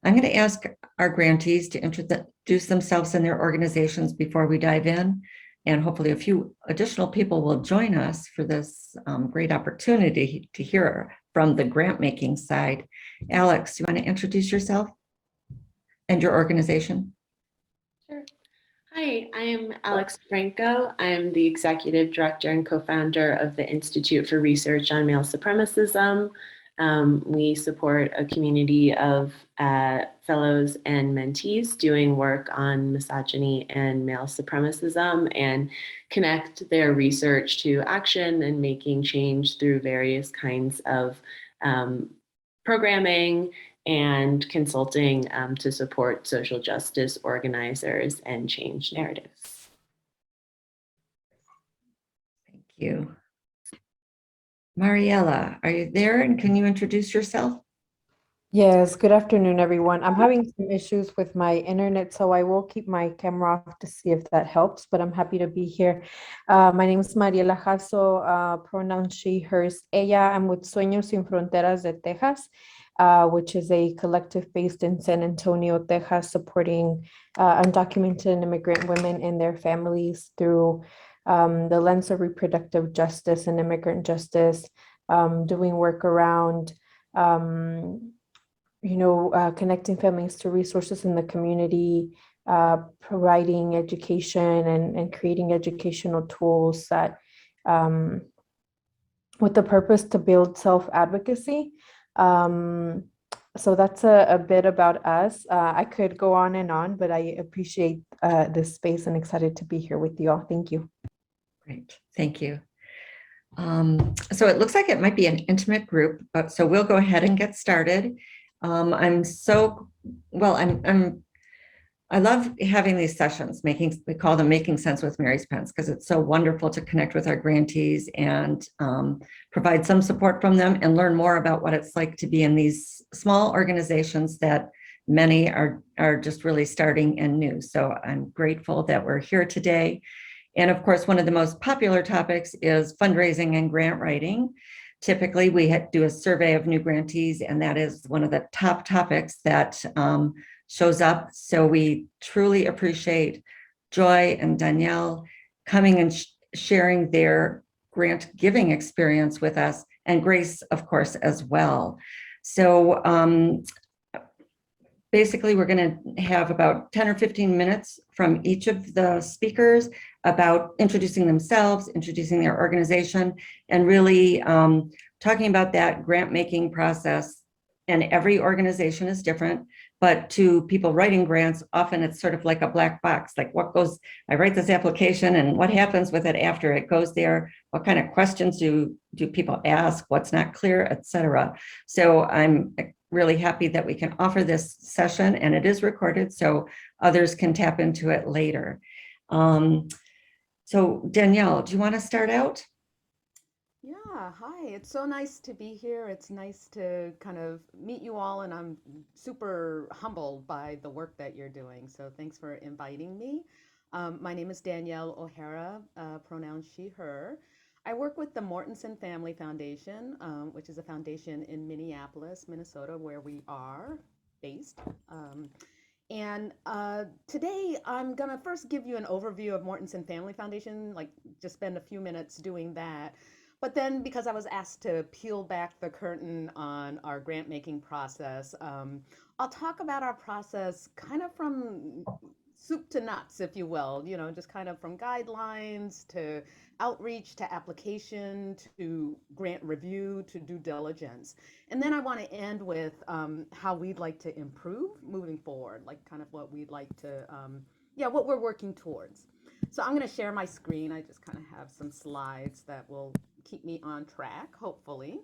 I'm going to ask our grantees to introduce themselves and their organizations before we dive in. And hopefully a few additional people will join us for this great opportunity to hear from the grant making side. Alex, do you want to introduce yourself and your organization? Sure. Hi, I am Alex Franco. I'm the executive director and co-founder of the Institute for Research on Male Supremacism. We support a community of fellows and mentees doing work on misogyny and male supremacism and connect their research to action and making change through various kinds of programming and consulting to support social justice organizers and change narratives. Thank you. Mariella, are you there and can you introduce yourself? Yes, good afternoon, everyone. I'm having some issues with my internet, so I will keep my camera off to see if that helps, but I'm happy to be here. My name is Mariela Jasso, pronouns she, hers, ella. I'm with Sueños Sin Fronteras de Texas, which is a collective based in San Antonio, Texas, supporting undocumented immigrant women and their families through the lens of reproductive justice and immigrant justice, doing work around connecting families to resources in the community, providing education and creating educational tools that with the purpose to build self-advocacy. So that's a bit about us. I could go on and on, but I appreciate this space and excited to be here with you all. Thank you. Great, thank you. So it looks like it might be an intimate group, but so we'll go ahead and get started. I love having these sessions, we call them Making Sense with Mary's Pence, because it's so wonderful to connect with our grantees and provide some support from them and learn more about what it's like to be in these small organizations that many are just really starting and new. So I'm grateful that we're here today. And of course, one of the most popular topics is fundraising and grant writing. Typically, we do a survey of new grantees, and that is one of the top topics that shows up. So we truly appreciate Joy and Danielle coming and sharing their grant giving experience with us, and Grace, of course, as well. So basically, we're going to have about 10 or 15 minutes from each of the speakers about introducing themselves, introducing their organization, and really talking about that grant making process. And every organization is different, but to people writing grants, often it's sort of like a black box, like I write this application and what happens with it after it goes there? What kind of questions do people ask? What's not clear, et cetera. So I'm really happy that we can offer this session, and it is recorded so others can tap into it later. So Danielle, do you want to start out? Yeah, hi. It's so nice to be here. It's nice to kind of meet you all, and I'm super humbled by the work that you're doing. So thanks for inviting me. My name is Danielle O'Hara, pronouns she, her. I work with the Mortensen Family Foundation, which is a foundation in Minneapolis, Minnesota, where we are based. And today I'm going to first give you an overview of Mortensen Family Foundation, like just spend a few minutes doing that. But then, because I was asked to peel back the curtain on our grant making process, I'll talk about our process kind of from soup to nuts, if you will, just kind of from guidelines to outreach to application to grant review to due diligence. And then I want to end with how we'd like to improve moving forward, like kind of what we'd like to, what we're working towards. So I'm going to share my screen. I just kind of have some slides that will keep me on track, hopefully.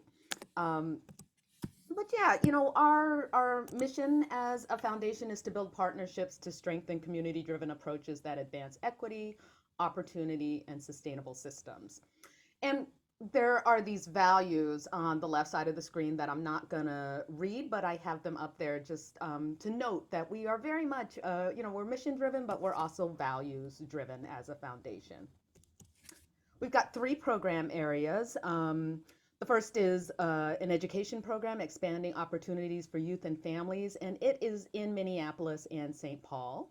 But yeah, our mission as a foundation is to build partnerships to strengthen community-driven approaches that advance equity, opportunity, and sustainable systems. And there are these values on the left side of the screen that I'm not going to read, but I have them up there just to note that we are very much, we're mission driven, but we're also values driven as a foundation. We've got 3 program areas. The The first is an education program expanding opportunities for youth and families, and it is in Minneapolis and St. Paul.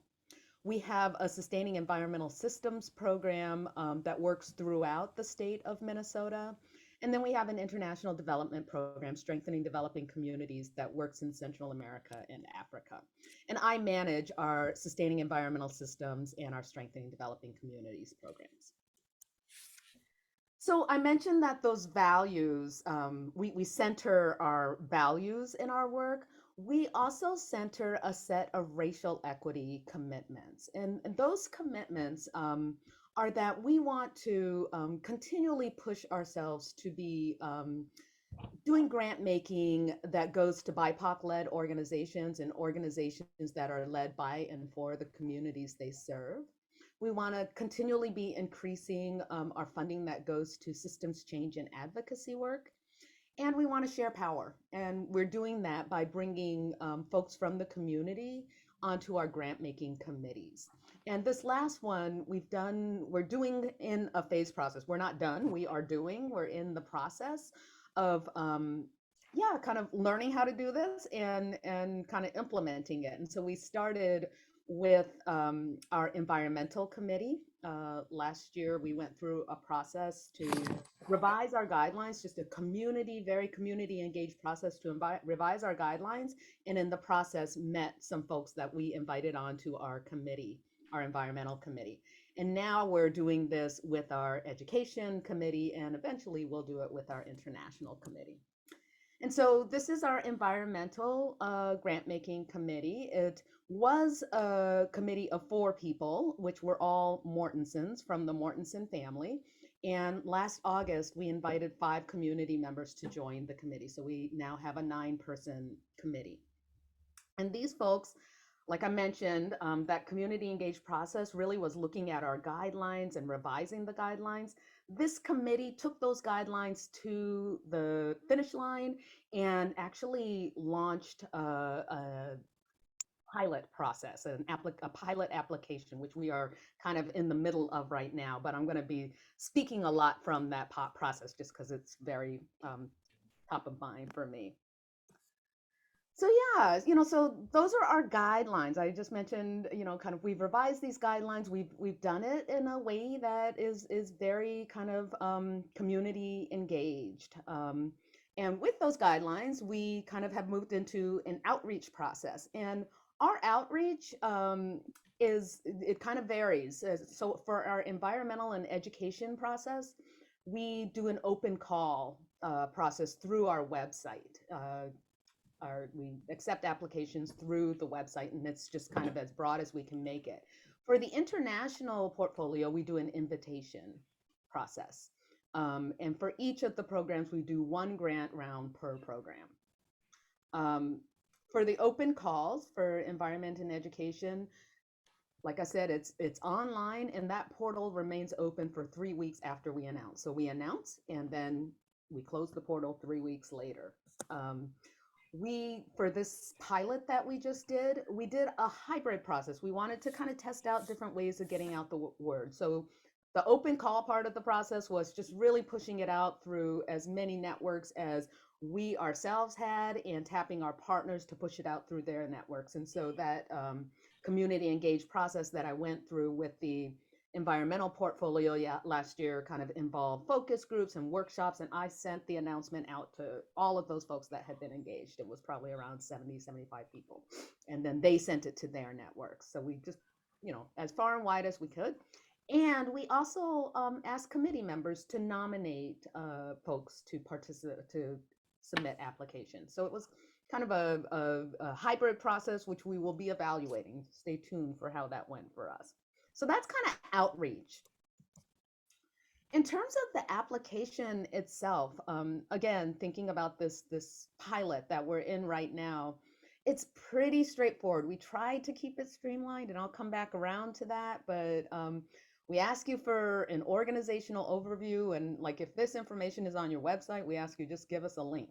We have a sustaining environmental systems program that works throughout the state of Minnesota. And then we have an international development program, strengthening developing communities, that works in Central America and Africa. And I manage our sustaining environmental systems and our strengthening developing communities programs. So I mentioned that those values, we center our values in our work. We also center a set of racial equity commitments. And those commitments are that we want to continually push ourselves to be doing grant making that goes to BIPOC-led organizations and organizations that are led by and for the communities they serve. We want to continually be increasing our funding that goes to systems change and advocacy work. And we want to share power. And we're doing that by bringing folks from the community onto our grant making committees. And this last one we're doing in a phase process. We're not done, we're in the process of kind of learning how to do this and kind of implementing it. And so we started with our environmental committee. Last year, we went through a process to revise our guidelines, just a very community engaged process to revise our guidelines. And in the process, met some folks that we invited onto our committee, our environmental committee. And now we're doing this with our education committee, and eventually we'll do it with our international committee. And so this is our environmental grant making committee. It was a committee of 4 people, which were all Mortensens from the Mortensen family. And last August, we invited 5 community members to join the committee. So we now have a 9-person committee. And these folks, like I mentioned, that community engaged process really was looking at our guidelines and revising the guidelines. This committee took those guidelines to the finish line and actually launched a pilot process, a pilot application, which we are kind of in the middle of right now. But I'm going to be speaking a lot from that process just because it's very top of mind for me. So yeah, so those are our guidelines. I just mentioned, kind of we've revised these guidelines. We've done it in a way that is very kind of community engaged. And with those guidelines, we kind of have moved into an outreach process. And our outreach it kind of varies. So for our environmental and education process, we do an open call process through our website. We accept applications through the website, and it's just kind of as broad as we can make it. For the international portfolio, we do an invitation process. And for each of the programs, we do 1 grant round per program. For the open calls for environment and education, like I said, it's online, and that portal remains open for 3 weeks after we announce. So we announce, and then we close the portal 3 weeks later. For this pilot that we just did, we did a hybrid process. We wanted to kind of test out different ways of getting out the word. So the open call part of the process was just really pushing it out through as many networks as we ourselves had, and tapping our partners to push it out through their networks. And so that community engaged process that I went through with the environmental portfolio last year kind of involved focus groups and workshops, and I sent the announcement out to all of those folks that had been engaged. It was probably around 75 people, and then they sent it to their networks. So we just, as far and wide as we could. And we also asked committee members to nominate folks to participate, to submit applications. So it was kind of a hybrid process, which we will be evaluating. Stay tuned for how that went for us. So that's kind of outreach. In terms of the application itself, again, thinking about this pilot that we're in right now, it's pretty straightforward. We tried to keep it streamlined, and I'll come back around to that, but we ask you for an organizational overview, and like if this information is on your website, we ask you just give us a link.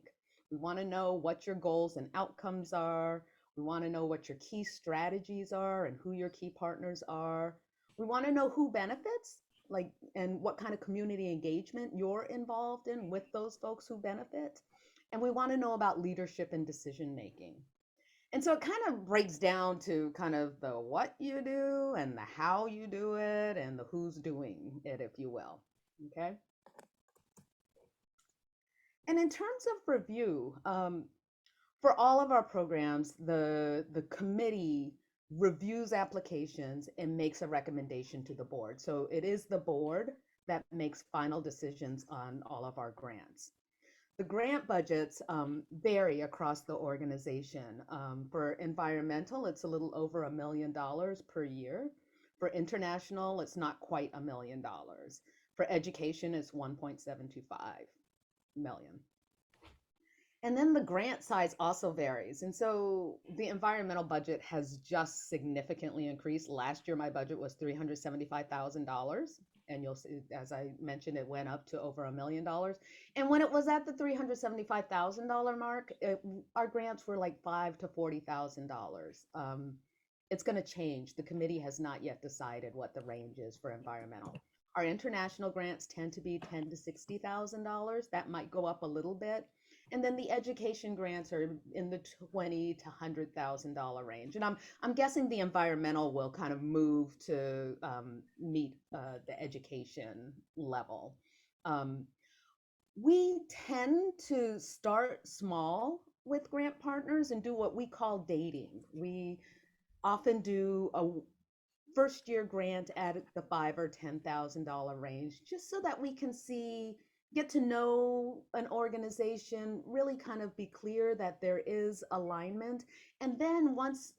We want to know what your goals and outcomes are. We want to know what your key strategies are and who your key partners are. We want to know who benefits. like, and what kind of community engagement you're involved in with those folks who benefit. And we want to know about leadership and decision making. And so it kind of breaks down to kind of the what you do and the how you do it and the who's doing it, if you will. Okay. And in terms of review, for all of our programs, the committee reviews applications and makes a recommendation to the board. So it is the board that makes final decisions on all of our grants. The grant budgets vary across the organization. For environmental, it's a little over $1 million per year. For international, it's not quite $1 million. For education, it's 1.725 million. And then the grant size also varies. And so the environmental budget has just significantly increased. Last year, my budget was $375,000. And you'll see, as I mentioned, it went up to over $1 million. And when it was at the $375,000 mark, our grants were like $5,000 to $40,000. It's going to change. The committee has not yet decided what the range is for environmental. Our international grants tend to be $10,000 to $60,000. That might go up a little bit. And then the education grants are in the $20,000 to $100,000 range. And I'm guessing the environmental will kind of move to meet the education level. We tend to start small with grant partners and do what we call dating. We often do a first year grant at the $5,000 or $10,000 range, just so that we can get to know an organization, really kind of be clear that there is alignment. And then once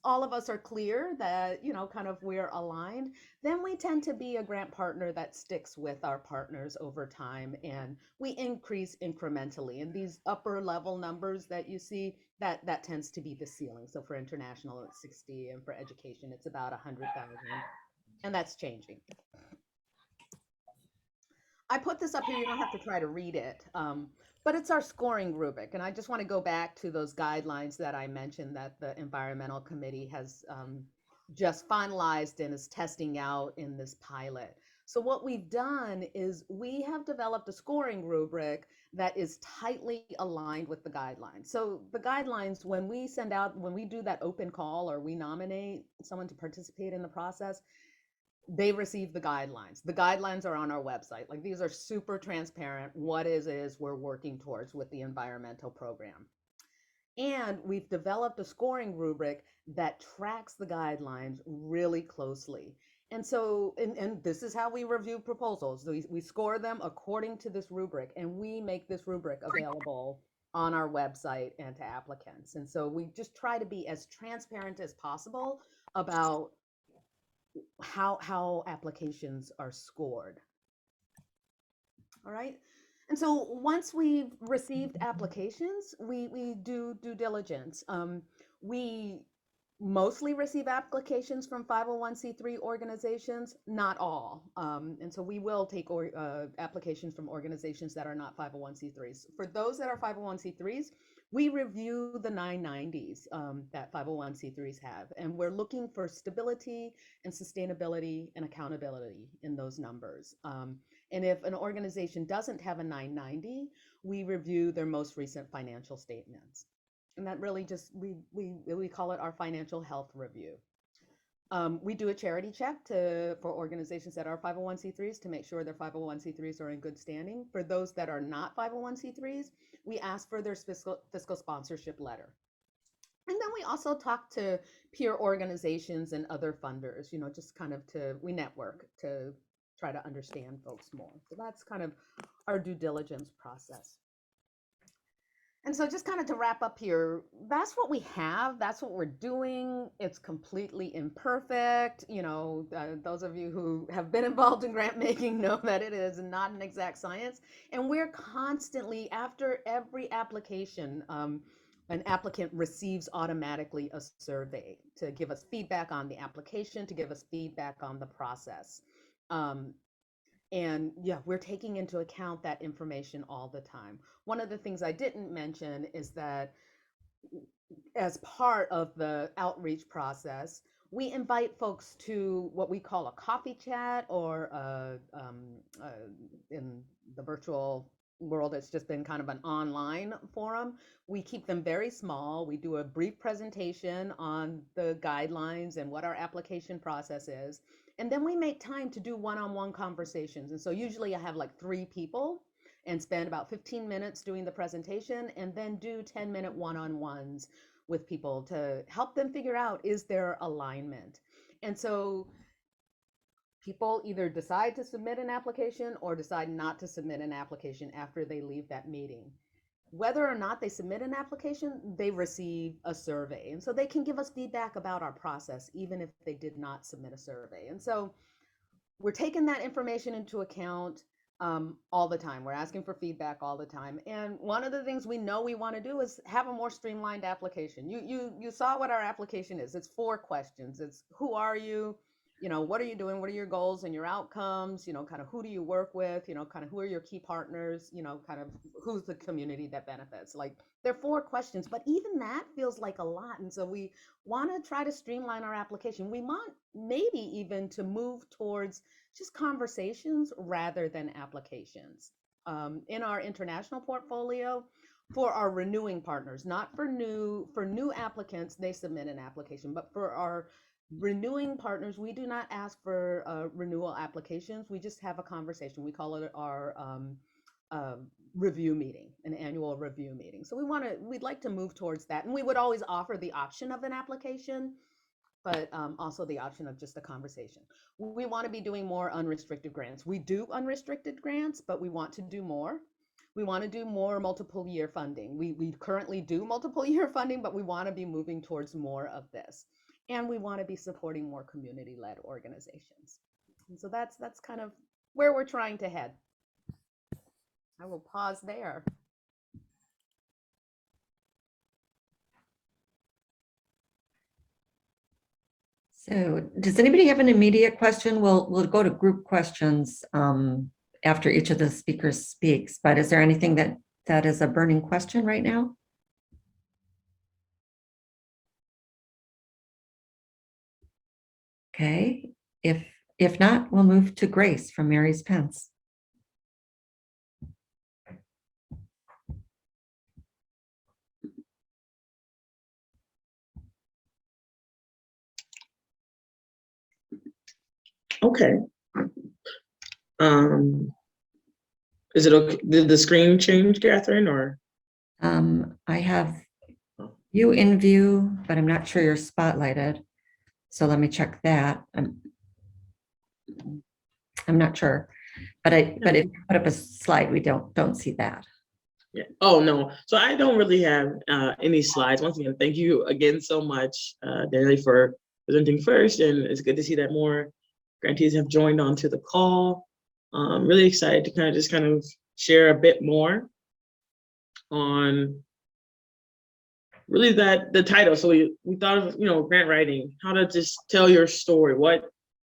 all of us are clear that, kind of we're aligned, then we tend to be a grant partner that sticks with our partners over time, and we increase incrementally. And these upper level numbers that you see, that tends to be the ceiling. So for international, it's 60, and for education, it's about 100,000, and that's changing. I put this up here, you don't have to try to read it, but it's our scoring rubric. And I just want to go back to those guidelines that I mentioned that the Environmental Committee has just finalized and is testing out in this pilot. So what we've done is we have developed a scoring rubric that is tightly aligned with the guidelines. So the guidelines, when we do that open call or we nominate someone to participate in the process, they receive the guidelines. The guidelines are on our website. Like, these are super transparent. What is we're working towards with the environmental program. And we've developed a scoring rubric that tracks the guidelines really closely. And so, and this is how we review proposals. We score them according to this rubric, and we make this rubric available on our website and to applicants. And so we just try to be as transparent as possible about how applications are scored. All right. And so once we've received applications, we do due diligence. We mostly receive applications from 501c3 organizations, not all. And so we will take applications from organizations that are not 501c3s. For those that are 501c3s, we review the 990s that 501c3s have, and we're looking for stability and sustainability and accountability in those numbers. And if an organization doesn't have a 990, we review their most recent financial statements. And that really just, we call it our financial health review. We do a charity check for organizations that are 501c3s to make sure their 501c3s are in good standing. For those that are not 501c3s, we ask for their fiscal sponsorship letter. And then we also talk to peer organizations and other funders, just kind of we network to try to understand folks more. So that's kind of our due diligence process. And so just kind of to wrap up here, that's what we have. That's what we're doing. It's completely imperfect. Those of you who have been involved in grant making know that it is not an exact science. And we're constantly, after every application, an applicant receives automatically a survey to give us feedback on the application, to give us feedback on the process. And yeah, we're taking into account that information all the time. One of the things I didn't mention is that as part of the outreach process, we invite folks to what we call a coffee chat, or in the virtual world, it's just been kind of an online forum. We keep them very small. We do a brief presentation on the guidelines and what our application process is. And then we make time to do one-on-one conversations. And so usually I have like 3 people and spend about 15 minutes doing the presentation, and then do 10-minute one-on-ones with people to help them figure out, is there alignment? And so people either decide to submit an application or decide not to submit an application after they leave that meeting. Whether or not they submit an application, they receive a survey. And so they can give us feedback about our process, even if they did not submit a survey. And so we're taking that information into account all the time. We're asking for feedback all the time. And one of the things we know we want to do is have a more streamlined application. You saw what our application is. It's 4 questions. It's who are you? What are you doing? What are your goals and your outcomes? Kind of who do you work with? Kind of who are your key partners? Kind of who's the community that benefits? Like, there are 4 questions, but even that feels like a lot. And so we want to try to streamline our application. We want maybe even to move towards just conversations rather than applications. In our international portfolio, for our renewing partners, not for new applicants, they submit an application, but for our renewing partners, we do not ask for renewal applications. We just have a conversation. We call it our review meeting, an annual review meeting. So we'd like to move towards that. And we would always offer the option of an application, but also the option of just a conversation. We want to be doing more unrestricted grants. We do unrestricted grants, but we want to do more. We want to do more multiple year funding. We currently do multiple year funding, but we want to be moving towards more of this. And we want to be supporting more community-led organizations. And so that's kind of where we're trying to head. I will pause there. So does anybody have an immediate question? We'll go to group questions after each of the speakers speaks, but is there anything that is a burning question right now? Okay, if not, we'll move to Grace from Mary's Pence. Okay. Is it okay? Did the screen change, Catherine, or? I have you in view, but I'm not sure you're spotlighted. So let me check that. I'm not sure, but if you put up a slide, we don't see that. Yeah. Oh no. So I don't really have any slides. Once again, thank you again so much, Daly, for presenting first, and it's good to see that more grantees have joined onto the call. Really excited to kind of share a bit more on really the title. So we thought of, grant writing, how to just tell your story,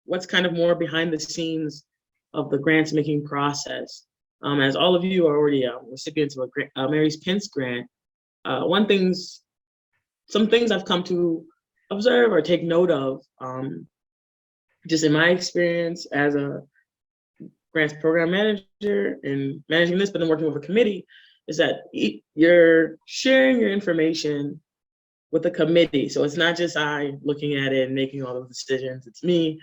what's kind of more behind the scenes of the grants making process. As all of you are already recipients of a Mary's Pence grant, some things I've come to observe or take note of, just in my experience as a grants program manager and managing this, but then working with a committee, is that you're sharing your information with the committee. So it's not just I looking at it and making all those decisions. It's me,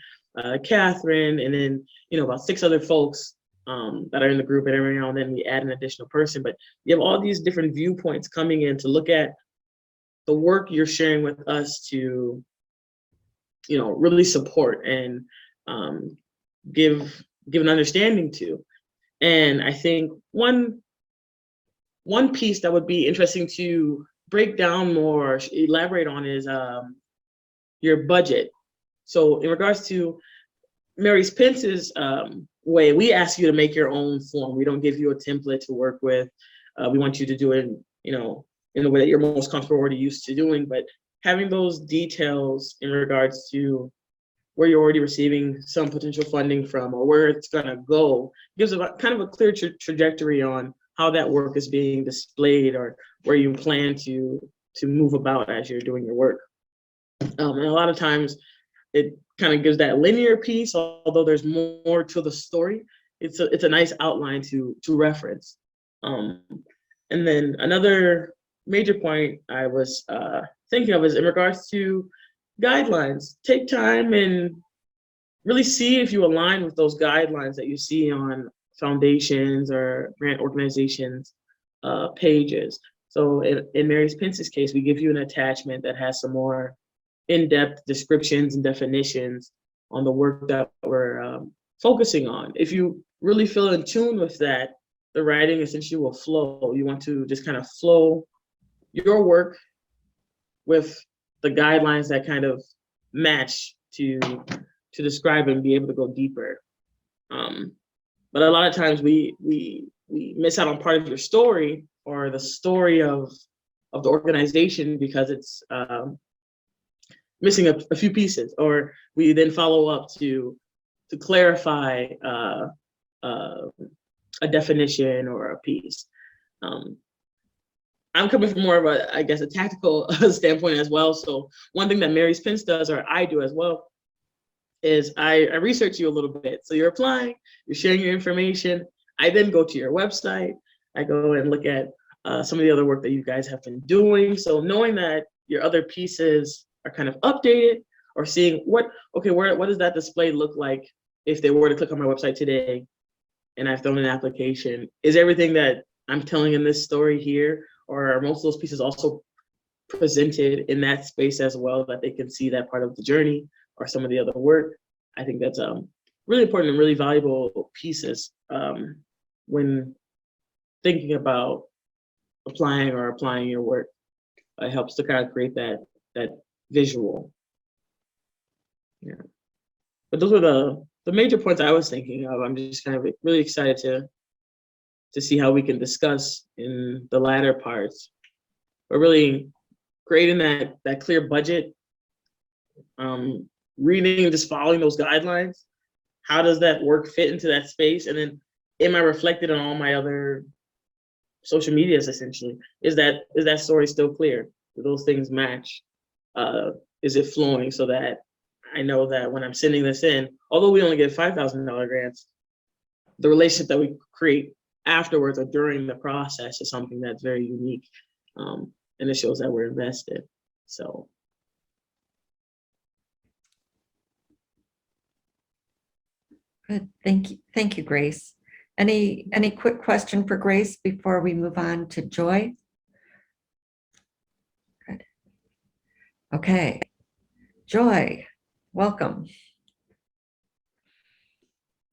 Catherine, and then about 6 other folks that are in the group, and every now and then we add an additional person. But you have all these different viewpoints coming in to look at the work you're sharing with us to, really support and give an understanding to. And I think one piece that would be interesting to break down more, elaborate on, is your budget. So in regards to Mary's Pence's way, we ask you to make your own form. We don't give you a template to work with. We want you to do it, in the way that you're most comfortable, already used to doing. But having those details in regards to where you're already receiving some potential funding from, or where it's going to go, gives kind of a clear trajectory on how that work is being displayed, or where you plan to move about as you're doing your work. And a lot of times, it kind of gives that linear piece, although there's more to the story. It's a nice outline to reference. And then another major point I was thinking of is in regards to guidelines. Take time and really see if you align with those guidelines that you see on foundations or grant organizations pages. So in Mary Pence's case, we give you an attachment that has some more in-depth descriptions and definitions on the work that we're focusing on. If you really feel in tune with that, the writing essentially will flow. You want to just kind of flow your work with the guidelines that kind of match to describe and be able to go deeper. But a lot of times we miss out on part of your story or the story of the organization because it's missing a few pieces, or we then follow up to clarify a definition or a piece. I'm coming from more of a, I guess, a tactical standpoint as well. So one thing that Mary Pence does, or I do as well, is I research you a little bit. So you're applying, you're sharing your information. I then go to your website. I go and look at some of the other work that you guys have been doing. So knowing that your other pieces are kind of updated, or seeing what does that display look like if they were to click on my website today and I've thrown an application? Is everything that I'm telling in this story here, or are most of those pieces also presented in that space as well, that they can see that part of the journey or some of the other work? I think that's really important and really valuable pieces when thinking about applying your work. It helps to kind of create that visual. Yeah. But those were the major points I was thinking of. I'm just kind of really excited to see how we can discuss in the latter parts, but really creating that clear budget, reading and just following those guidelines. How does that work fit into that space? And then am I reflected on all my other social medias essentially? Is that story still clear? Do those things match? Is it flowing so that I know that when I'm sending this in, although we only get $5,000 grants, the relationship that we create afterwards or during the process is something that's very unique, and it shows that we're invested. So. Good, thank you, Grace. Any quick question for Grace before we move on to Joy? Good. Okay, Joy, welcome.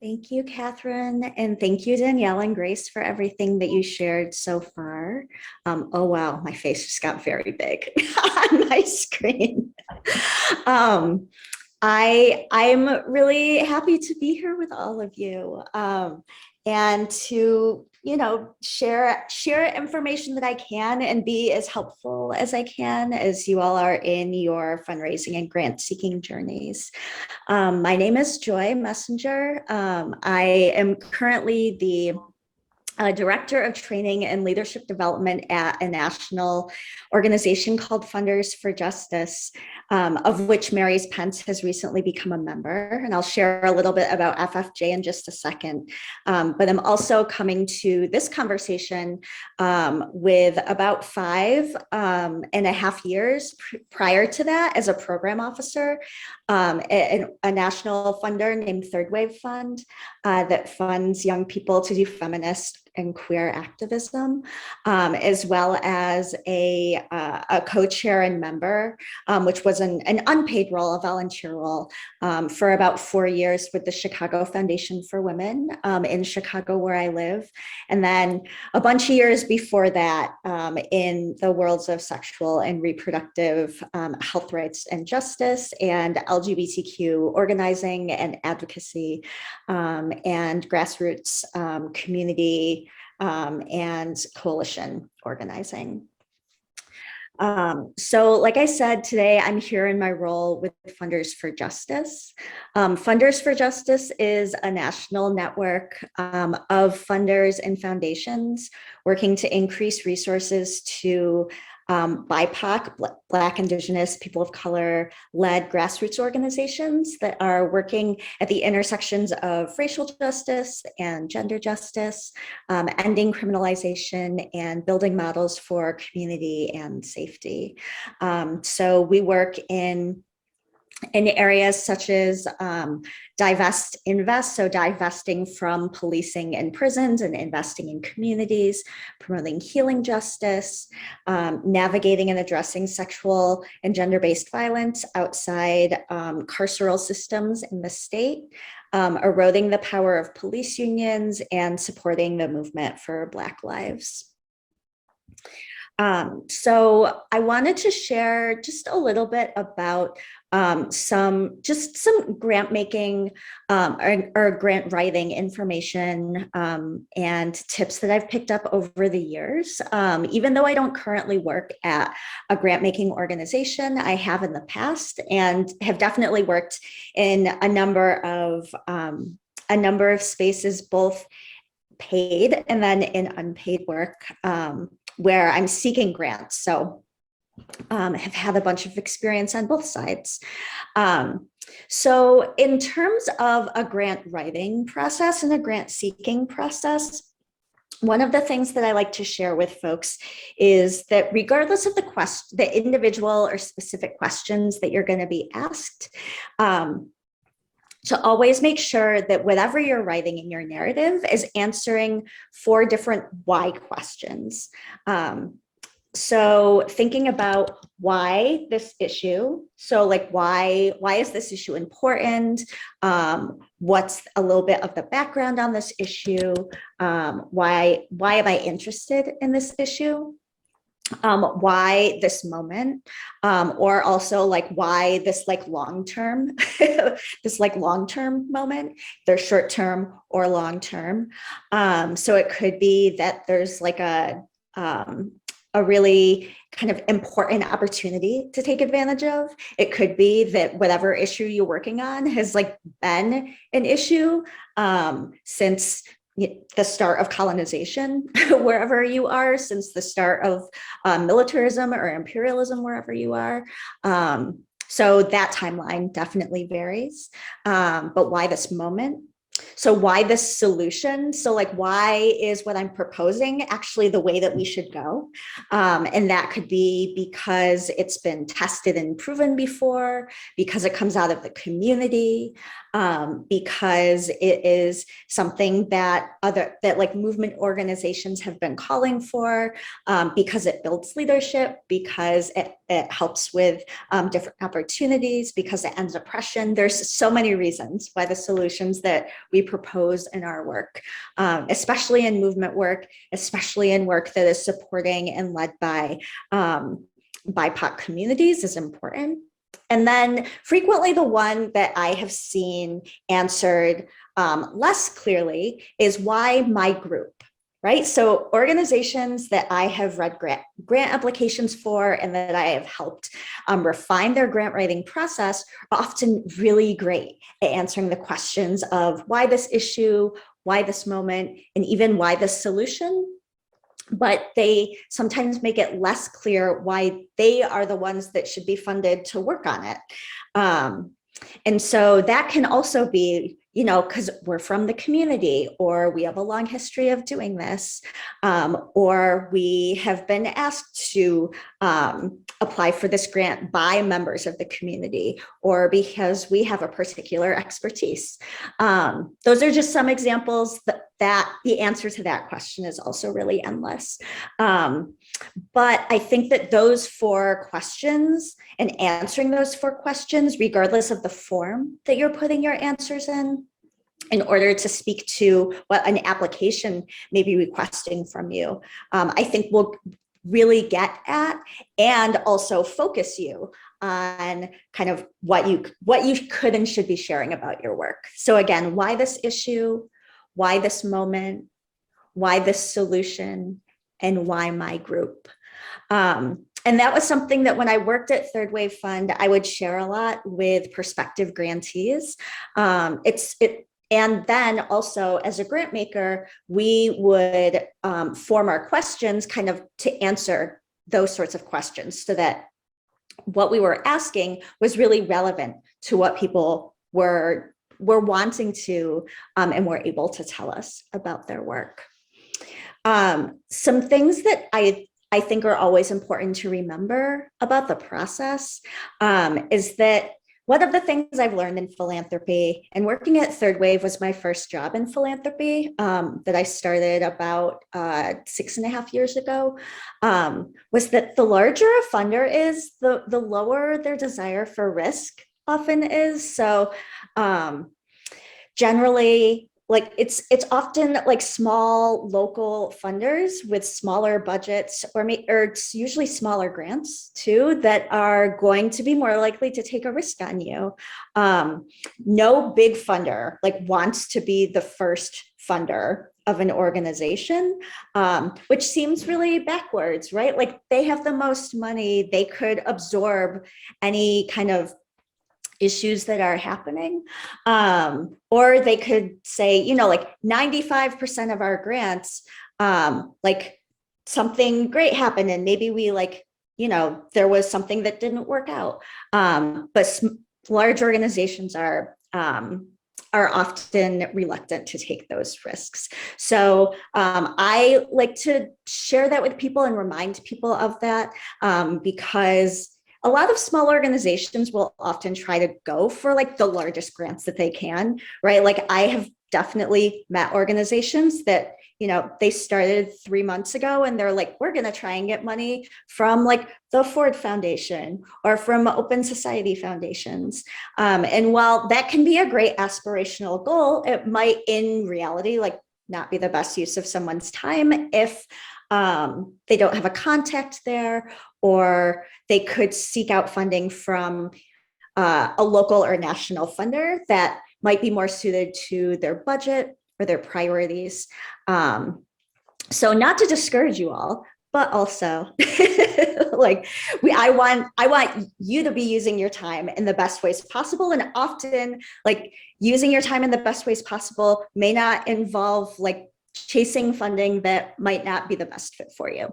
Thank you, Catherine, and thank you, Danielle and Grace, for everything that you shared so far. Oh, wow, my face just got very big on my screen. I'm really happy to be here with all of you and to, share information that I can and be as helpful as I can as you all are in your fundraising and grant seeking journeys. My name is Joy Messenger. I am currently the Director of Training and Leadership Development at a national organization called Funders for Justice, of which Mary Pence has recently become a member. And I'll share a little bit about FFJ in just a second. But I'm also coming to this conversation with about 5.5 years prior to that as a program officer, a national funder named Third Wave Fund that funds young people to do feminist and queer activism, as well as a co-chair and member, which was an unpaid role, a volunteer role, for about 4 years with the Chicago Foundation for Women in Chicago, where I live. And then a bunch of years before that in the worlds of sexual and reproductive health rights and justice and LGBTQ organizing and advocacy and grassroots community and coalition organizing. So like I said, today I'm here in my role with Funders for Justice. Funders for Justice is a national network of funders and foundations working to increase resources to BIPOC, Black, Indigenous, people of color led grassroots organizations that are working at the intersections of racial justice and gender justice, ending criminalization and building models for community and safety. So we work in areas such as divest, invest, so divesting from policing and prisons and investing in communities, promoting healing justice, navigating and addressing sexual and gender-based violence outside carceral systems in the state, eroding the power of police unions, and supporting the movement for Black lives. So I wanted to share just a little bit about some grant making or grant writing information and tips that I've picked up over the years. Even though I don't currently work at a grant making organization, I have in the past and have definitely worked in a number of spaces, both paid and then in unpaid work, where I'm seeking grants. So have had a bunch of experience on both sides. So in terms of a grant writing process and a grant seeking process, one of the things that I like to share with folks is that regardless of the individual or specific questions that you're going to be asked, to always make sure that whatever you're writing in your narrative is answering 4 different why questions. So thinking about why this issue, so like why is this issue important? What's a little bit of the background on this issue? Why am I interested in this issue? Why this moment, or also like why this like long-term, this like long-term moment, they're short-term or long-term. So it could be that there's like a really kind of important opportunity to take advantage of. It could be that whatever issue you're working on has like been an issue since the start of colonization, wherever you are, since the start of militarism or imperialism, wherever you are. So that timeline definitely varies. But why this moment? So why this solution? So like, why is what I'm proposing actually the way that we should go? And that could be because it's been tested and proven before, because it comes out of the community, because it is something that like movement organizations have been calling for, because it builds leadership, because it helps with different opportunities, because it ends oppression. There's so many reasons why the solutions that we propose in our work, especially in movement work, especially in work that is supporting and led by BIPOC communities, is important. And then frequently the one that I have seen answered less clearly is why my group, right? So organizations that I have read grant applications for and that I have helped refine their grant writing process are often really great at answering the questions of why this issue, why this moment, and even why this solution. But they sometimes make it less clear why they are the ones that should be funded to work on it. And so that can also be, because we're from the community, or we have a long history of doing this, or we have been asked to apply for this grant by members of the community, or because we have a particular expertise. Those are just some examples that the answer to that question is also really endless. But I think that those 4 questions and answering those 4 questions, regardless of the form that you're putting your answers in order to speak to what an application may be requesting from you, I think will really get at and also focus you on kind of what you could and should be sharing about your work. So again, why this issue, why this moment, why this solution, and why my group. And that was something that when I worked at Third Wave Fund, I would share a lot with prospective grantees. And then also as a grant maker, we would form our questions kind of to answer those sorts of questions so that what we were asking was really relevant to what people were wanting to and were able to tell us about their work. Some things that I think are always important to remember about the process is that one of the things I've learned in philanthropy, and working at Third Wave was my first job in philanthropy that I started about 6.5 years ago, was that the larger a funder is, the lower their desire for risk often is. So generally, like it's often like small local funders with smaller budgets, or it's usually smaller grants too, that are going to be more likely to take a risk on you. No big funder like wants to be the first funder of an organization, which seems really backwards, right? Like they have the most money, they could absorb any kind of issues that are happening. Or they could say, you know, like 95% of our grants, like something great happened and maybe we like, you know, there was something that didn't work out. But large organizations are often reluctant to take those risks. So I like to share that with people and remind people of that because a lot of small organizations will often try to go for like the largest grants that they can, right? Like I have definitely met organizations that, you know, they started 3 months ago and they're like, we're going to try and get money from like the Ford Foundation or from Open Society Foundations. And while that can be a great aspirational goal, it might in reality like not be the best use of someone's time if they don't have a contact there, or they could seek out funding from a local or national funder that might be more suited to their budget or their priorities. So not to discourage you all, but also like I want you to be using your time in the best ways possible. And often like using your time in the best ways possible may not involve like chasing funding that might not be the best fit for you.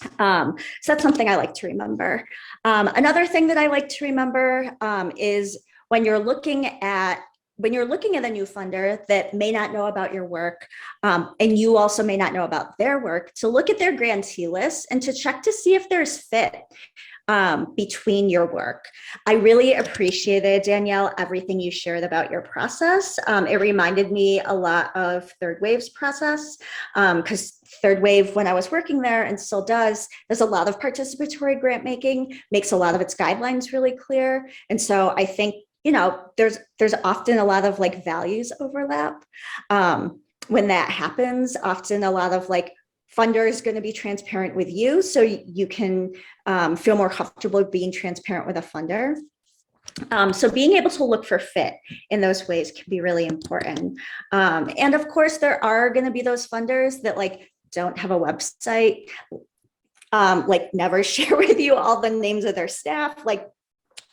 So that's something I like to remember. Another thing that I like to remember is when you're looking at a new funder that may not know about your work, and you also may not know about their work, to look at their grantee list and to check to see if there's fit between your work. I really appreciated, Danielle, everything you shared about your process. It reminded me a lot of Third Wave's process, because Third Wave, when I was working there and still does a lot of participatory grant making, makes a lot of its guidelines really clear. And so I think, you know, there's often a lot of like values overlap. When that happens, often a lot of like funder is going to be transparent with you, so you can feel more comfortable being transparent with a funder. So being able to look for fit in those ways can be really important. And of course, there are going to be those funders that like don't have a website, like never share with you all the names of their staff, like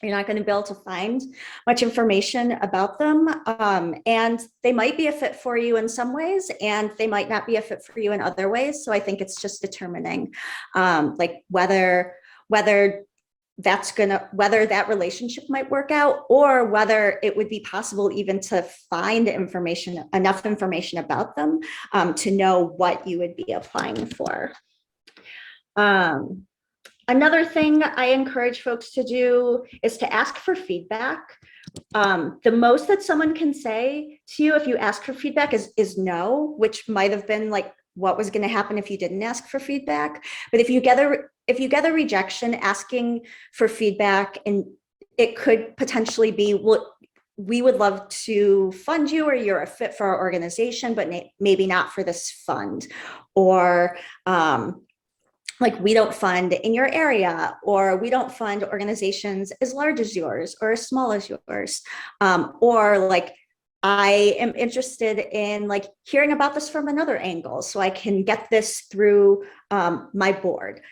you're not going to be able to find much information about them. And they might be a fit for you in some ways, and they might not be a fit for you in other ways. So I think it's just determining like whether that relationship might work out, or whether it would be possible even to find enough information about them to know what you would be applying for. Another thing I encourage folks to do is to ask for feedback. The most that someone can say to you if you ask for feedback is no, which might have been like what was going to happen if you didn't ask for feedback. But if you get a rejection, asking for feedback, and it could potentially be, well, we would love to fund you, or you're a fit for our organization, but maybe not for this fund, or like we don't fund in your area, or we don't fund organizations as large as yours or as small as yours, or like I am interested in like hearing about this from another angle so I can get this through my board.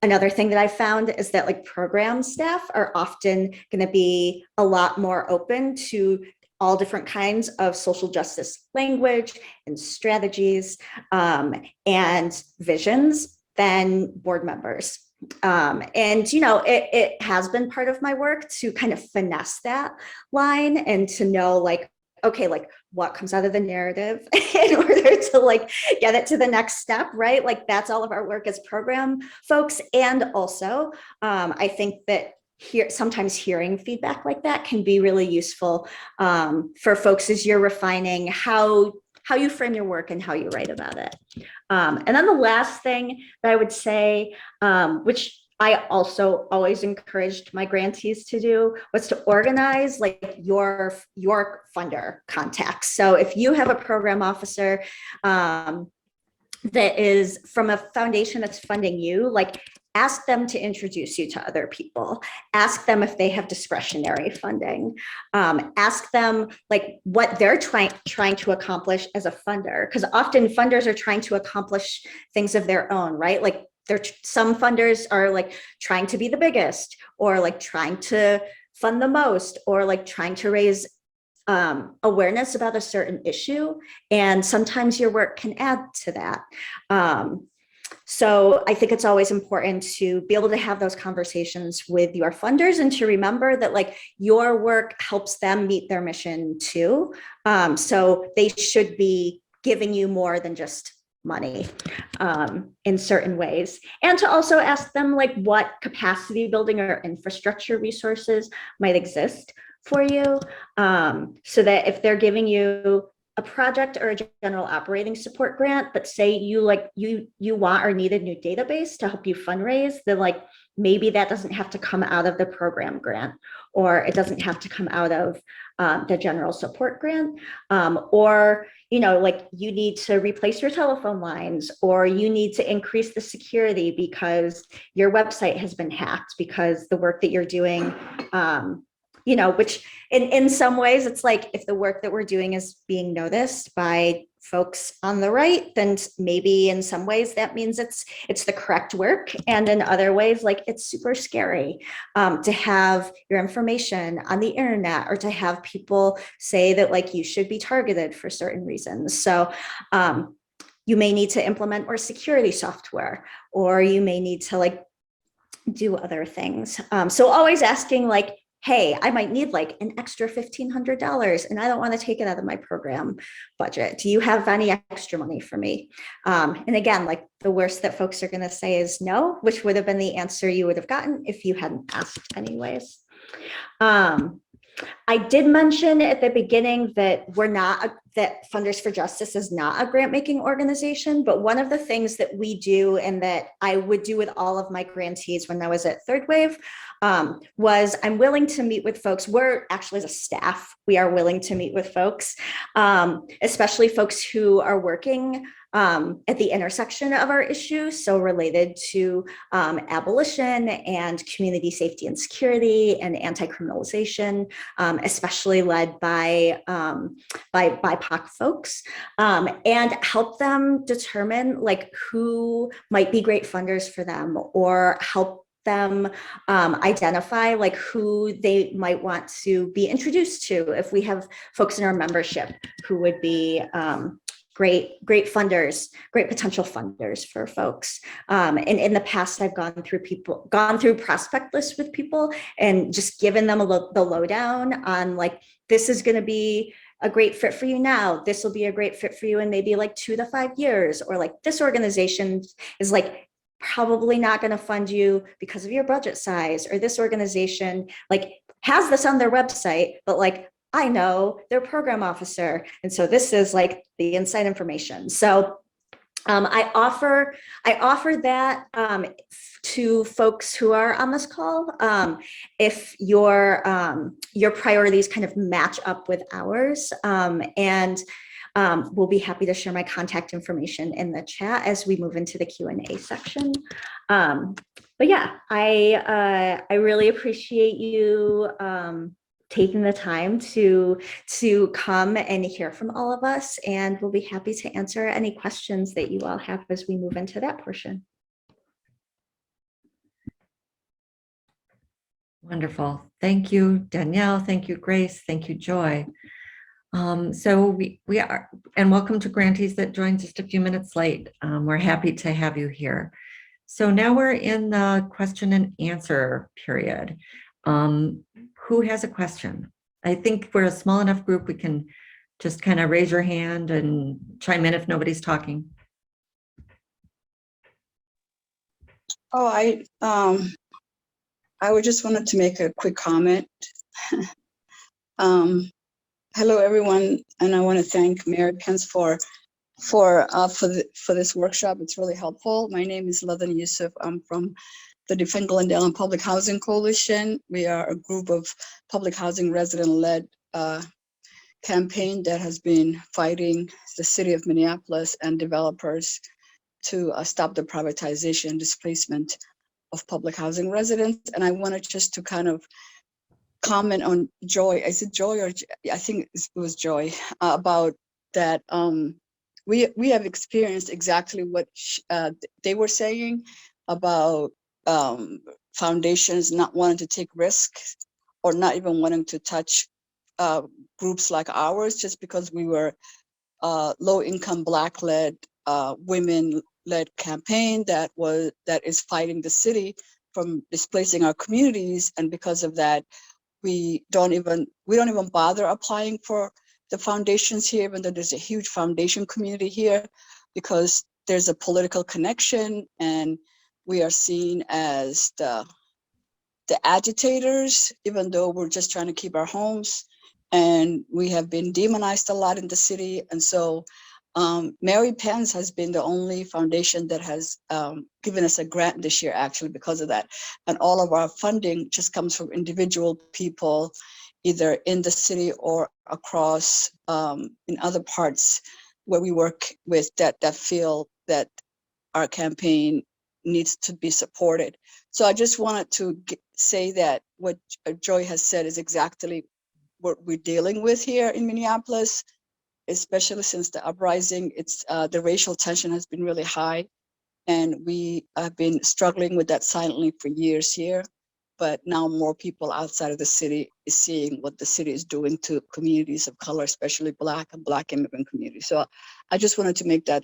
Another thing that I found is that like program staff are often going to be a lot more open to all different kinds of social justice language and strategies and visions than board members. And, you know, it has been part of my work to kind of finesse that line and to know, like, okay, like what comes out of the narrative in order to like get it to the next step, right? Like that's all of our work as program folks. And also, I think that sometimes hearing feedback like that can be really useful for folks as you're refining how you frame your work and how you write about it. And then the last thing that I would say, which I also always encouraged my grantees to do, was to organize like your funder contacts. So if you have a program officer that is from a foundation that's funding you, like ask them to introduce you to other people. Ask them if they have discretionary funding. Ask them like what they're trying to accomplish as a funder, because often funders are trying to accomplish things of their own, right? Like some funders are like trying to be the biggest, or like trying to fund the most, or like trying to raise awareness about a certain issue. And sometimes your work can add to that. So I think it's always important to be able to have those conversations with your funders and to remember that like your work helps them meet their mission too. So they should be giving you more than just money in certain ways. And to also ask them like what capacity building or infrastructure resources might exist for you, so that if they're giving you a project or a general operating support grant, but say you want or need a new database to help you fundraise, then like maybe that doesn't have to come out of the program grant, or it doesn't have to come out of the general support grant, or you know, like you need to replace your telephone lines, or you need to increase the security because your website has been hacked because the work that you're doing, you know, which in some ways it's like if the work that we're doing is being noticed by folks on the right, then maybe in some ways that means it's the correct work. And in other ways, like it's super scary to have your information on the internet, or to have people say that like you should be targeted for certain reasons. So you may need to implement more security software, or you may need to like do other things. So always asking like, hey, I might need like an extra $1,500 and I don't want to take it out of my program budget. Do you have any extra money for me? And again, like the worst that folks are going to say is no, which would have been the answer you would have gotten if you hadn't asked anyways. I did mention at the beginning that that Funders for Justice is not a grant making organization, but one of the things that we do and that I would do with all of my grantees when I was at Third Wave was I'm willing to meet with folks. We're actually, as a staff, we are willing to meet with folks, especially folks who are working at the intersection of our issues, so related to abolition and community safety and security and anti-criminalization, especially led by BIPOC folks, and help them determine like who might be great funders for them, or help them identify like who they might want to be introduced to if we have folks in our membership who would be great funders, great potential funders for folks. And in the past, I've gone through prospect lists with people and just given them the lowdown on like, this is going to be a great fit for you now. This will be a great fit for you in maybe like 2 to 5 years, or like this organization is like probably not going to fund you because of your budget size, or this organization like has this on their website, but like I know their program officer. And so this is like the inside information. So I offer that to folks who are on this call. If your priorities kind of match up with ours, and we'll be happy to share my contact information in the chat as we move into the Q&A section. But yeah, I really appreciate you taking the time to come and hear from all of us, and we'll be happy to answer any questions that you all have as we move into that portion. Wonderful. Thank you, Danielle. Thank you, Grace. Thank you, Joy. So we are, and welcome to grantees that joined just a few minutes late. We're happy to have you here. So now we're in the question and answer period. Who has a question? I think we're a small enough group, we can just kind of raise your hand and chime in if nobody's talking. Oh, I would just wanted to make a quick comment. Hello, everyone, and I want to thank Mayor Pence for this workshop. It's really helpful. My name is Ladan Yusuf. I'm from the Defend Glendale and Public Housing Coalition. We are a group of public housing resident-led campaign that has been fighting the city of Minneapolis and developers to stop the privatization and displacement of public housing residents. And I wanted just to kind of comment on Joy. Is it Joy or I think it was Joy about that. We have experienced exactly what they were saying about foundations not wanting to take risks or not even wanting to touch groups like ours just because we were low-income Black-led, women-led campaign that is fighting the city from displacing our communities, and because of that, we don't even bother applying for the foundations here, even though there's a huge foundation community here, because there's a political connection, and we are seen as the agitators, even though we're just trying to keep our homes. And we have been demonized a lot in the city. And so Mary Pence has been the only foundation that has given us a grant this year, actually, because of that. And all of our funding just comes from individual people, either in the city or across in other parts where we work with that feel that our campaign needs to be supported. So I just wanted to say that what Joy has said is exactly what we're dealing with here in Minneapolis, especially since the uprising. It's the racial tension has been really high, and we have been struggling with that silently for years here. But now more people outside of the city is seeing what the city is doing to communities of color, especially Black and Black immigrant communities. So I just wanted to make that.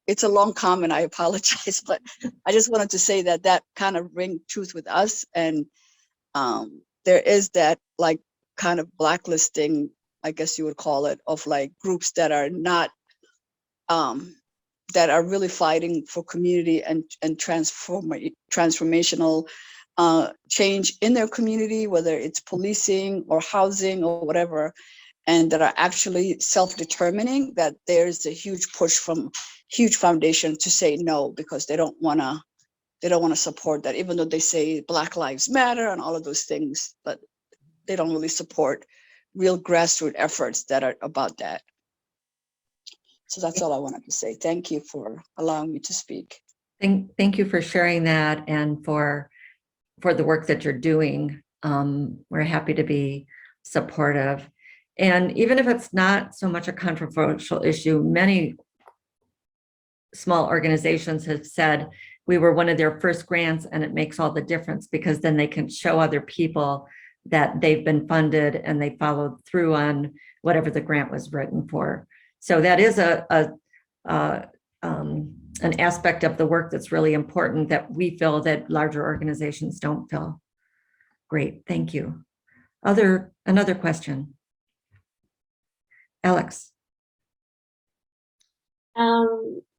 It's a long comment, I apologize, but I just wanted to say that kind of ring truth with us. And there is that like kind of blacklisting, I guess you would call it, of like groups that are not, that are really fighting for community and transformational change in their community, whether it's policing or housing or whatever, and that are actually self-determining, that there's a huge push from huge foundation to say no, because they don't want to support that, even though they say Black Lives Matter and all of those things, but they don't really support real grassroots efforts that are about that. So that's all I wanted to say. Thank you for allowing me to speak. Thank you for sharing that and for the work that you're doing. We're happy to be supportive. And even if it's not so much a controversial issue, many small organizations have said we were one of their first grants, and it makes all the difference because then they can show other people that they've been funded and they followed through on whatever the grant was written for. So that is an aspect of the work that's really important that we feel that larger organizations don't feel. Great, thank you. Another question. Alex.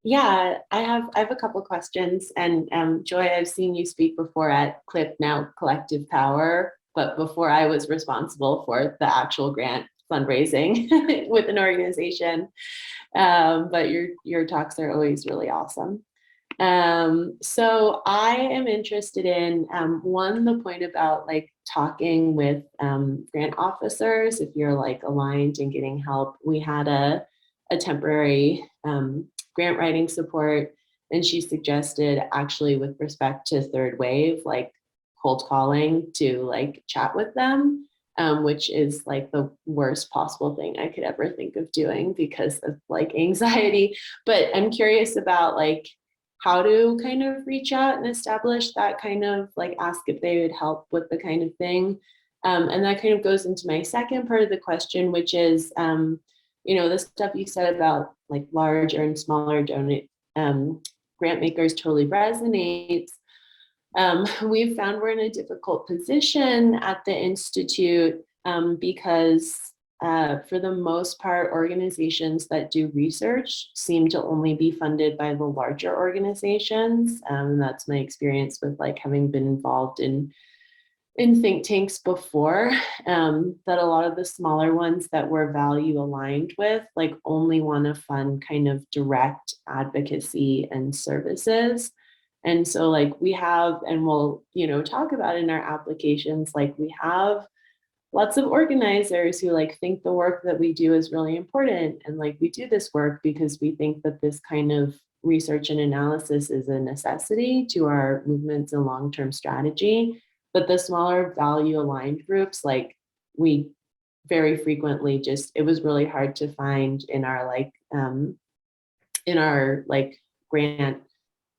Yeah, I have a couple questions, and Joy, I've seen you speak before at CLIP, now Collective Power, but before I was responsible for the actual grant fundraising with an organization. But your talks are always really awesome. So I am interested in one, the point about like talking with grant officers, if you're like aligned and getting help. We had a temporary grant writing support, and she suggested, actually with respect to third wave, like cold calling to like chat with them, which is like the worst possible thing I could ever think of doing because of like anxiety. But I'm curious about like how to kind of reach out and establish that kind of like ask if they would help with the kind of thing. And that kind of goes into my second part of the question, which is, you know, the stuff you said about like larger and smaller grant makers totally resonates. We've found we're in a difficult position at the Institute because for the most part, organizations that do research seem to only be funded by the larger organizations. That's my experience with like having been involved in think tanks before, that a lot of the smaller ones that we're value aligned with, like only want to fund kind of direct advocacy and services. And so like we have, and we'll, talk about in our applications, like we have lots of organizers who like think the work that we do is really important. And like we do this work because we think that this kind of research and analysis is a necessity to our movements and long-term strategy. But the smaller value aligned groups, like we very frequently it was really hard to find in our grant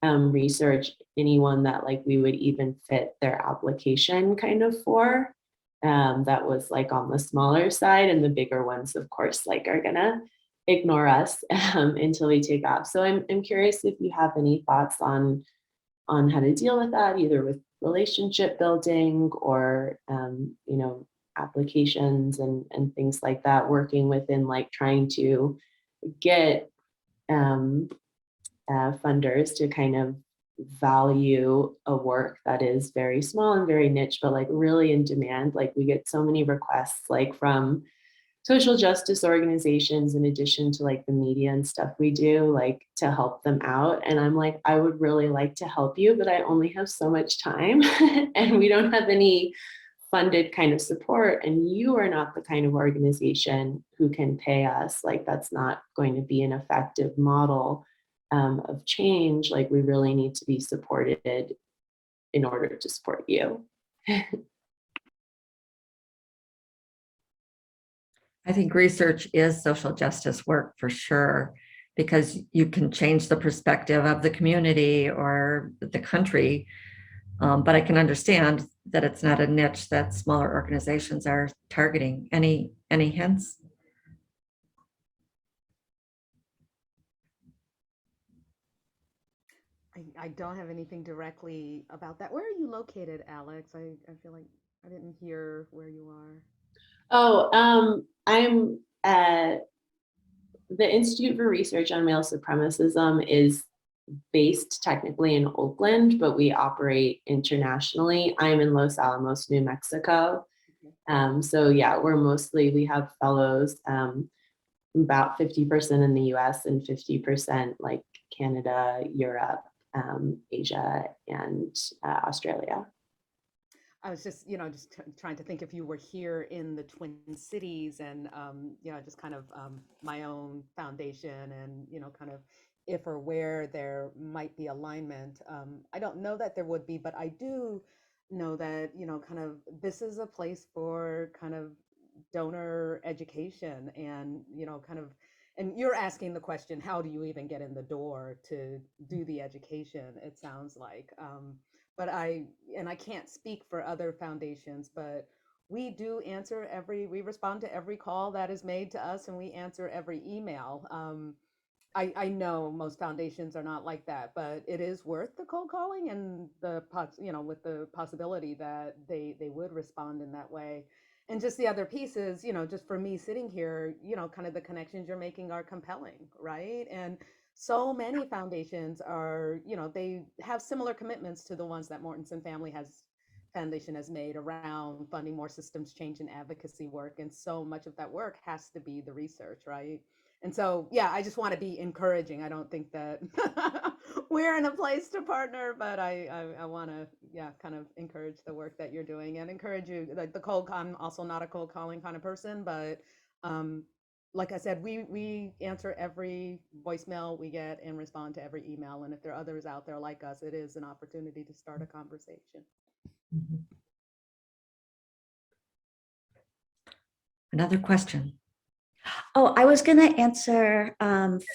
research, anyone that like we would even fit their application kind of for. That was like on the smaller side, and the bigger ones, of course, like are gonna ignore us until we take off. So I'm curious if you have any thoughts on how to deal with that, either with relationship building or applications and things like that, working within like trying to get funders to kind of value a work that is very small and very niche, but like really in demand. Like we get so many requests like from social justice organizations, in addition to like the media and stuff we do, like to help them out. And I'm like, I would really like to help you, but I only have so much time and we don't have any funded kind of support. And you are not the kind of organization who can pay us. Like that's not going to be an effective model of change. Like we really need to be supported in order to support you. I think research is social justice work for sure, because you can change the perspective of the community or the country. But I can understand that it's not a niche that smaller organizations are targeting. Any hints? I don't have anything directly about that. Where are you located, Alex? I feel like I didn't hear where you are. Oh, I'm at the Institute for Research on Male Supremacism is based technically in Oakland, but we operate internationally. I'm in Los Alamos, New Mexico. So yeah, we have fellows, about 50% in the US and 50% like Canada, Europe, Asia, and Australia. I was just, trying to think if you were here in the Twin Cities and, just kind of my own foundation and, kind of if or where there might be alignment. I don't know that there would be, but I do know that, kind of this is a place for kind of donor education and, kind of, and you're asking the question, how do you even get in the door to do the education? It sounds like. But I can't speak for other foundations, but we respond to every call that is made to us and we answer every email. I know most foundations are not like that, but it is worth the cold calling and with the possibility that they would respond in that way. And just the other pieces, just for me sitting here, kind of the connections you're making are compelling, right? And so many foundations are, they have similar commitments to the ones that Mortensen Foundation has made around funding more systems change and advocacy work. And so much of that work has to be the research, right? And so, yeah, I just want to be encouraging. I don't think that we're in a place to partner, but I want to, kind of encourage the work that you're doing and encourage you. Like I'm also not a cold calling kind of person, but like I said, we answer every voicemail we get and respond to every email. And if there are others out there like us, it is an opportunity to start a conversation. Another question. Oh, I was going to answer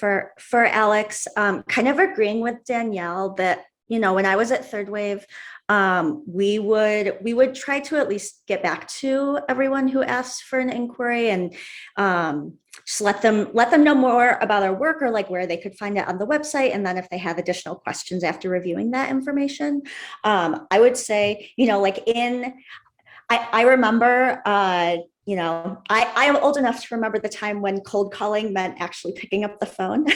for Alex, kind of agreeing with Danielle that, when I was at Third Wave, we would try to at least get back to everyone who asks for an inquiry, and just let them know more about our work, or like where they could find it on the website. And then if they have additional questions after reviewing that information, I would say, I remember, I am old enough to remember the time when cold calling meant actually picking up the phone.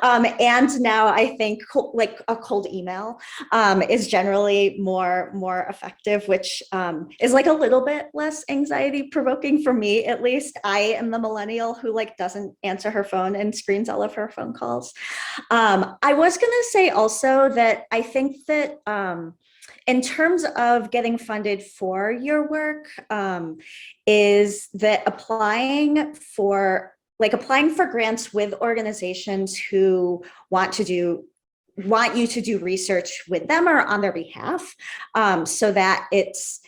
And now I think like a cold email is generally more effective, which is like a little bit less anxiety provoking for me, at least. I am the millennial who like doesn't answer her phone and screens all of her phone calls. I was going to say also that I think that in terms of getting funded for your work, is that applying for grants with organizations who want you to do research with them or on their behalf, so that it's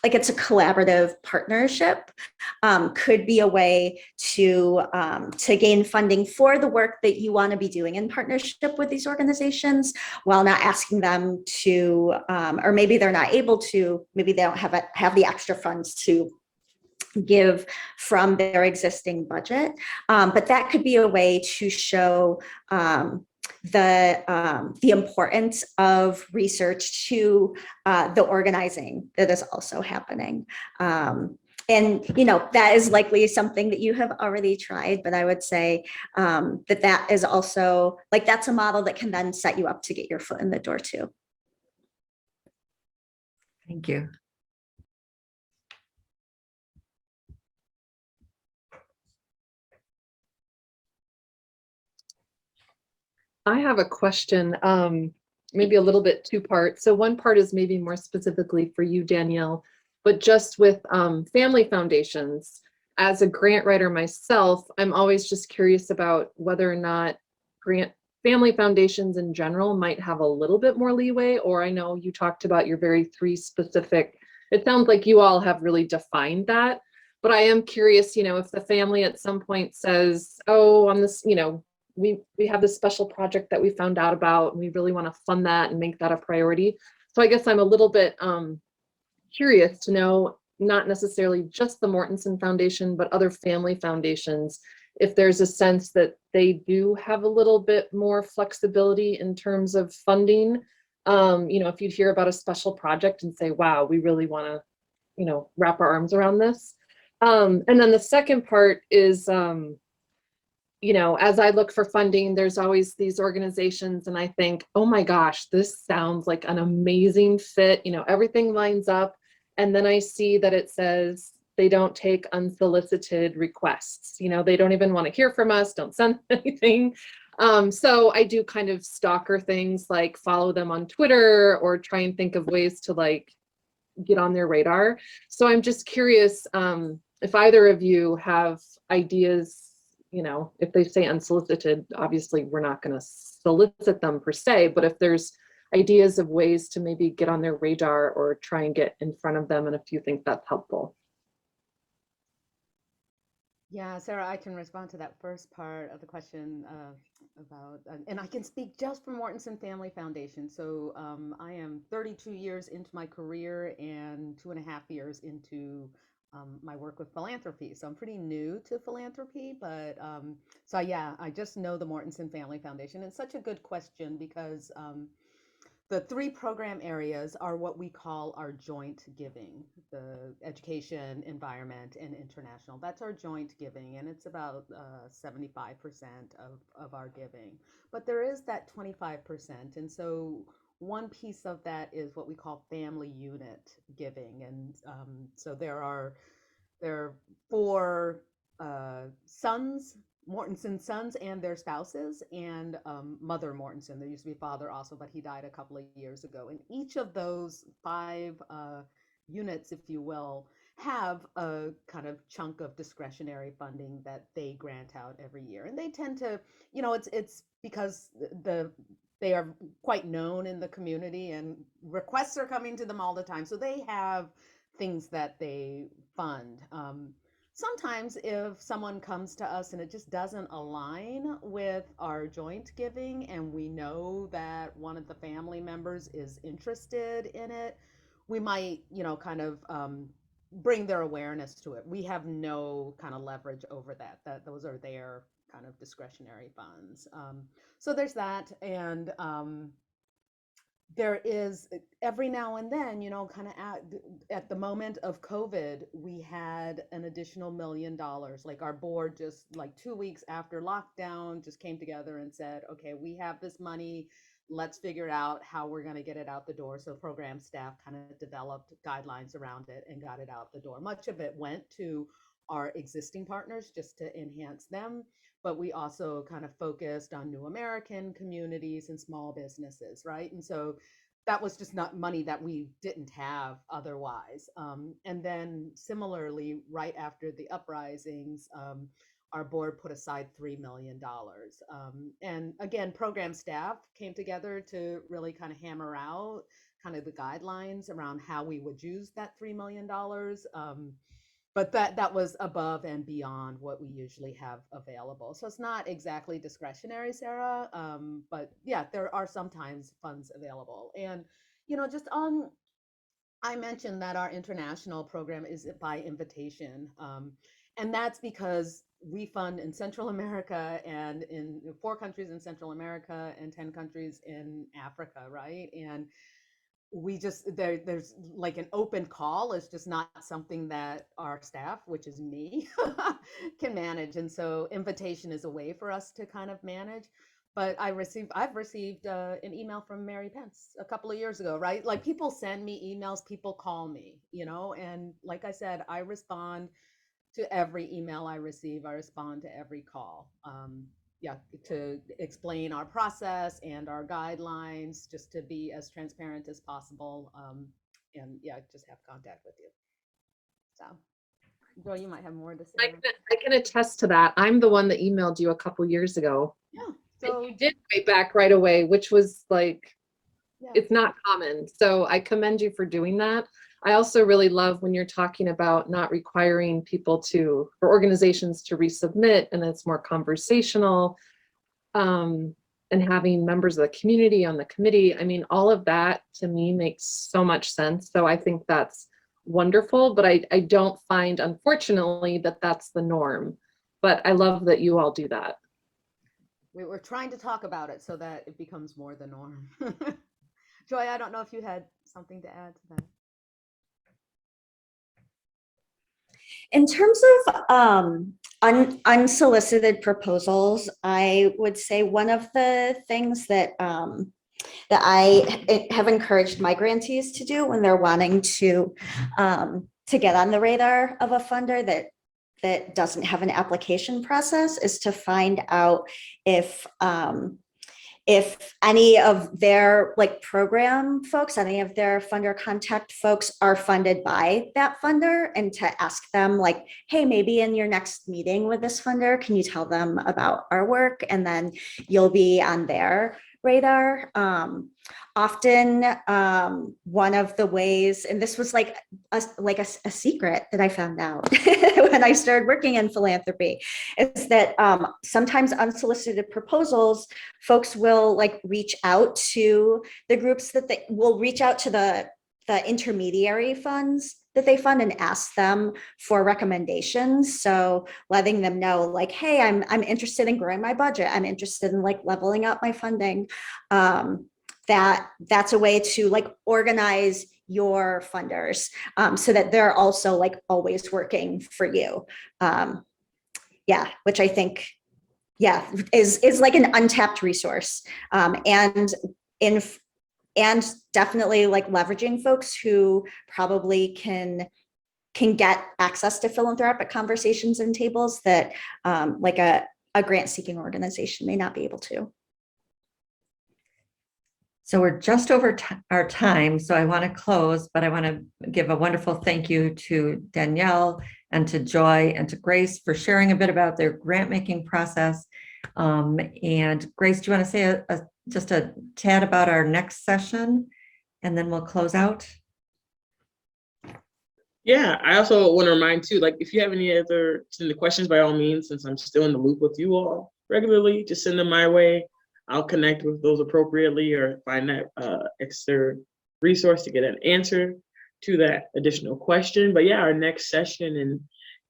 it's a collaborative partnership, could be a way to gain funding for the work that you want to be doing in partnership with these organizations, while not asking them to, or maybe they're not able to, maybe they don't have the extra funds to give from their existing budget. But that could be a way to show the importance of research to the organizing that is also happening. And that is likely something that you have already tried, but I would say that is also that's a model that can then set you up to get your foot in the door too. Thank you. I have a question, maybe a little bit two-part. So one part is maybe more specifically for you, Danielle, but just with family foundations. As a grant writer myself, I'm always just curious about whether or not family foundations in general might have a little bit more leeway, or I know you talked about your very three specific, it sounds like you all have really defined that, but I am curious, if the family at some point says, oh, on this, we have this special project that we found out about, and we really want to fund that and make that a priority. So I guess I'm a little bit curious to know, not necessarily just the Mortensen Foundation, but other family foundations, if there's a sense that they do have a little bit more flexibility in terms of funding. If you'd hear about a special project and say, wow, we really want to, wrap our arms around this. And then the second part is, as I look for funding, there's always these organizations and I think, oh my gosh, this sounds like an amazing fit. Everything lines up. And then I see that it says they don't take unsolicited requests. They don't even want to hear from us, don't send anything. So I do kind of stalker things, like follow them on Twitter or try and think of ways to get on their radar. So I'm just curious if either of you have ideas. If they say unsolicited, obviously we're not going to solicit them per se, but if there's ideas of ways to maybe get on their radar or try and get in front of them, and if you think that's helpful. Yeah, Sarah, I can respond to that first part of the question about, and I can speak just for Mortensen Family Foundation. So I am 32 years into my career and 2.5 years into my work with philanthropy. So I'm pretty new to philanthropy, but so yeah, I just know the Mortensen Family Foundation. It's such a good question because the three program areas are what we call our joint giving: the education, environment, and international. That's our joint giving, and it's about 75% of our giving. But there is that 25%, and so one piece of that is what we call family unit giving, and so there are 4 sons, Mortensen sons and their spouses, and Mother Mortensen. There used to be father also, but he died a couple of years ago. And each of those 5 units, if you will, have a kind of chunk of discretionary funding that they grant out every year. And they tend to, it's because they are quite known in the community and requests are coming to them all the time. So they have things that they fund. sometimes if someone comes to us and it just doesn't align with our joint giving, and we know that one of the family members is interested in it, we might, kind of bring their awareness to it. We have no kind of leverage over that. That those are their kind of discretionary funds. So there's that, and there is every now and then, kind of at the moment of COVID, we had an additional $1 million. Like our board just like 2 weeks after lockdown just came together and said, okay, we have this money. Let's figure out how we're going to get it out the door. So program staff kind of developed guidelines around it and got it out the door. Much of it went to our existing partners just to enhance them, but we also kind of focused on new American communities and small businesses, right? And so that was just not money that we didn't have otherwise. And then similarly, right after the uprisings, our board put aside $3 million. And again, program staff came together to really kind of hammer out kind of the guidelines around how we would use that $3 million. But that was above and beyond what we usually have available. So it's not exactly discretionary, Sarah, but yeah, there are sometimes funds available. And, just on, I mentioned that our international program is by invitation. And that's because we fund in Central America and in 4 countries in Central America and 10 countries in Africa, right? And we just there's like an open call is just not something that our staff, which is me, can manage. And so invitation is a way for us to kind of manage. But I've received an email from Mary Pence a couple of years ago, right? Like people send me emails, people call me, and like I said, I respond to every email I receive. I respond to every call. Yeah, to explain our process and our guidelines, just to be as transparent as possible. And yeah, just have contact with you. So, Joy, you might have more to say. I can attest to that. I'm the one that emailed you a couple years ago. Yeah. So you did write back right away, which was like, yeah. It's not common. So I commend you for doing that. I also really love when you're talking about not requiring people or organizations to resubmit, and it's more conversational, and having members of the community on the committee. I mean, all of that to me makes so much sense. So I think that's wonderful, but I don't find, unfortunately, that that's the norm. But I love that you all do that. We were trying to talk about it so that it becomes more the norm. Joy, I don't know if you had something to add to that. In terms of unsolicited proposals, I would say one of the things that I have encouraged my grantees to do when they're wanting to get on the radar of a funder that doesn't have an application process is to find out if any of their program folks, any of their funder contact folks are funded by that funder, and to ask them hey, maybe in your next meeting with this funder, can you tell them about our work? And then you'll be on their radar. Often one of the ways, and this was like a secret that I found out when I started working in philanthropy, is that sometimes unsolicited proposals, folks will reach out to the groups that they will reach out to the intermediary funds that they fund and ask them for recommendations. So letting them know hey, I'm interested in growing my budget. I'm interested in leveling up my funding. That's a way to organize your funders so that they're also always working for you. Yeah, which I think, is like an untapped resource. And definitely leveraging folks who probably can get access to philanthropic conversations and tables that a grant seeking organization may not be able to. So we're just over our time, so I want to close, but I want to give a wonderful thank you to Danielle and to Joy and to Grace for sharing a bit about their grant making process. And Grace, do you want to say just a tad about our next session, and then we'll close out? Yeah, I also want to remind too, like if you have any other send the questions, by all means, since I'm still in the loop with you all regularly, just send them my way. I'll connect with those appropriately or find that extra resource to get an answer to that additional question. But yeah, our next session in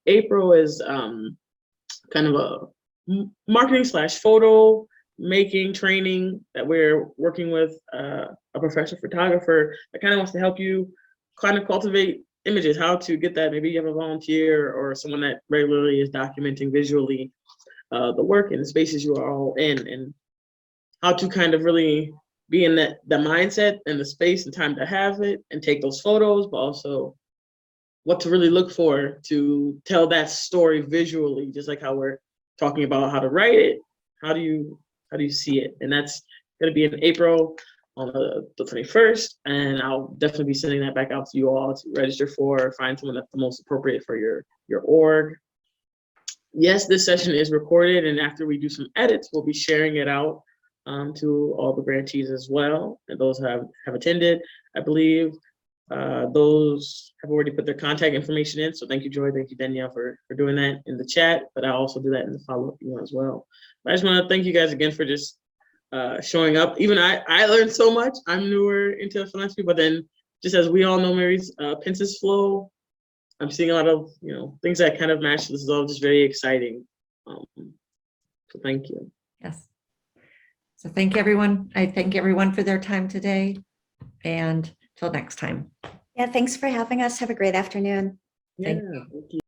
April is kind of a marketing / photo making training that we're working with a professional photographer that kind of wants to help you kind of cultivate images, how to get that. Maybe you have a volunteer or someone that regularly is documenting visually the work and the spaces you are all in, and how to kind of really be in the mindset and the space and time to have it and take those photos, but also what to really look for to tell that story visually, just like how we're talking about how to write it. How do you see it? And that's going to be in April on the 21st, and I'll definitely be sending that back out to you all to register for, find someone that's the most appropriate for your org. Yes, this session is recorded, and after we do some edits, we'll be sharing it out to all the grantees as well, and those have attended. I believe those have already put their contact information in, so thank you, Joy, thank you, Danielle, for doing that in the chat, but I'll also do that in the follow-up email as well. But I just want to thank you guys again for just showing up. Even I learned so much. I'm newer into philanthropy, but then just as we all know, Mary's Pence's flow, I'm seeing a lot of things that kind of match. This is all just very exciting. So thank you. Yes. So thank everyone. I thank everyone for their time today, and till next time. Yeah, thanks for having us. Have a great afternoon. Yeah, thank you.